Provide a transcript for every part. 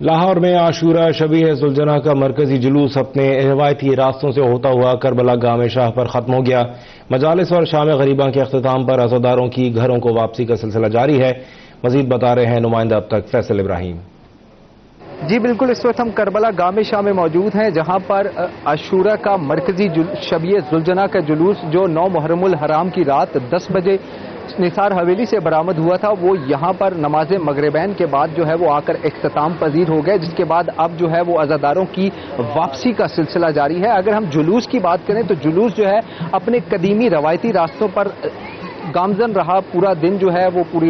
لاہور میں عاشورہ شبیہ ذوالجناح کا مرکزی جلوس اپنے روایتی راستوں سے ہوتا ہوا کربلا گام شاہ پر ختم ہو گیا۔ مجالس اور شام غریباں کے اختتام پر عزاداروں کی گھروں کو واپسی کا سلسلہ جاری ہے۔ مزید بتا رہے ہیں نمائندہ اب تک فیصل ابراہیم۔ جی بالکل، اس وقت ہم کربلا گام شاہ میں موجود ہیں، جہاں پر عاشورہ کا مرکزی شبیہ ذوالجناح کا جلوس جو 9 محرم الحرام کی رات 10 بجے نثار حویلی سے برآمد ہوا تھا، وہ یہاں پر نماز مغربین کے بعد جو ہے وہ آ کر اختتام پذیر ہو گئے، جس کے بعد اب جو ہے وہ عزاداروں کی واپسی کا سلسلہ جاری ہے۔ اگر ہم جلوس کی بات کریں تو جلوس جو ہے اپنے قدیمی روایتی راستوں پر گامزن رہا۔ پورا دن جو ہے وہ پوری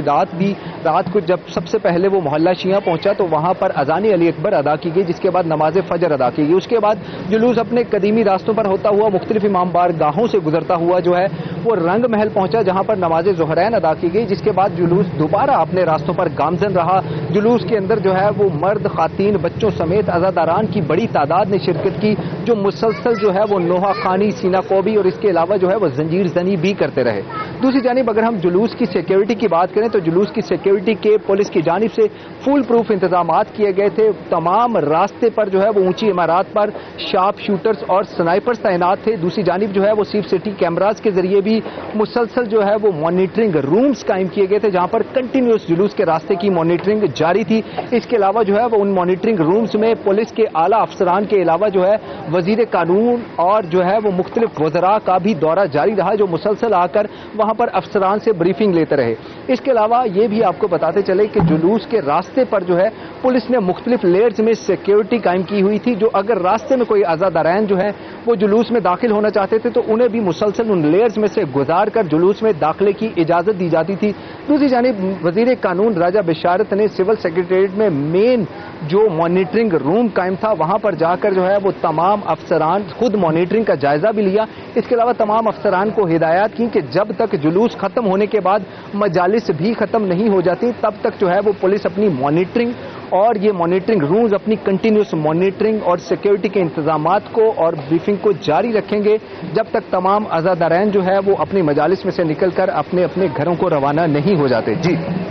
رات کو جب سب سے پہلے وہ محلہ شیعہ پہنچا تو وہاں پر اذان علی اکبر ادا کی گئی، جس کے بعد نماز فجر ادا کی گئی۔ اس کے بعد جلوس اپنے قدیمی راستوں پر ہوتا ہوا مختلف امام بار گاہوں سے گزرتا ہوا جو ہے وہ رنگ محل پہنچا، جہاں پر نماز ظہرین ادا کی گئی، جس کے بعد جلوس دوبارہ اپنے راستوں پر گامزن رہا۔ جلوس کے اندر جو ہے وہ مرد، خواتین، بچوں سمیت عزاداران کی بڑی تعداد نے شرکت کی، جو مسلسل جو ہے وہ نوحہ خوانی، سینہ کوبی اور اس کے علاوہ جو ہے وہ زنجیر زنی بھی کرتے رہے۔ دوسری جانب اگر ہم جلوس کی سیکیورٹی کی بات کریں تو جلوس کی سیکیورٹی کے پولیس کی جانب سے فول پروف انتظامات کیے گئے تھے۔ تمام راستے پر جو ہے وہ اونچی عمارات پر شارپ شوٹرز اور سنائپرز تعینات تھے۔ دوسری جانب جو ہے وہ سیف سٹی کیمراز کے ذریعے بھی مسلسل جو ہے وہ مانیٹرنگ رومز قائم کیے گئے تھے، جہاں پر کنٹینیوس جلوس کے راستے کی مانیٹرنگ جاری تھی۔ اس کے علاوہ جو ہے وہ ان مانیٹرنگ رومز میں پولیس کے اعلیٰ افسران کے علاوہ جو ہے وزیر قانون اور جو ہے وہ مختلف وزراء کا بھی دورہ جاری رہا، جو مسلسل آ کر وہاں پر افسران سے بریفنگ لیتے رہے۔ اس کے علاوہ یہ بھی آپ کو بتاتے چلے کہ جلوس کے راستے پر جو ہے پولیس نے مختلف لیئرز میں سیکیورٹی قائم کی ہوئی تھی، جو اگر راستے میں کوئی عزادارین جو ہے وہ جلوس میں داخل ہونا چاہتے تھے تو انہیں بھی مسلسل ان لیئرز میں سے گزار کر جلوس میں داخلے کی اجازت دی جاتی تھی۔ دوسری جانب وزیر قانون راجہ بشارت نے سول سیکریٹریٹ میں مین جو مانیٹرنگ روم قائم تھا وہاں پر جا کر جو ہے وہ تمام افسران خود مانیٹرنگ کا جائزہ بھی لیا۔ اس کے علاوہ تمام افسران کو ہدایات کی کہ جب تک جلوس ختم ہونے کے بعد مجالس بھی ختم نہیں ہو جاتی تب تک جو ہے وہ پولیس اپنی مانیٹرنگ اور یہ مانیٹرنگ رومز اپنی کنٹینیوس مانیٹرنگ اور سیکیورٹی کے انتظامات کو اور بریفنگ کو جاری رکھیں گے جب تک تمام عزادارین جو ہے وہ اپنی مجالس میں سے نکل کر اپنے اپنے گھروں کو روانہ نہیں ہو جاتے۔ جی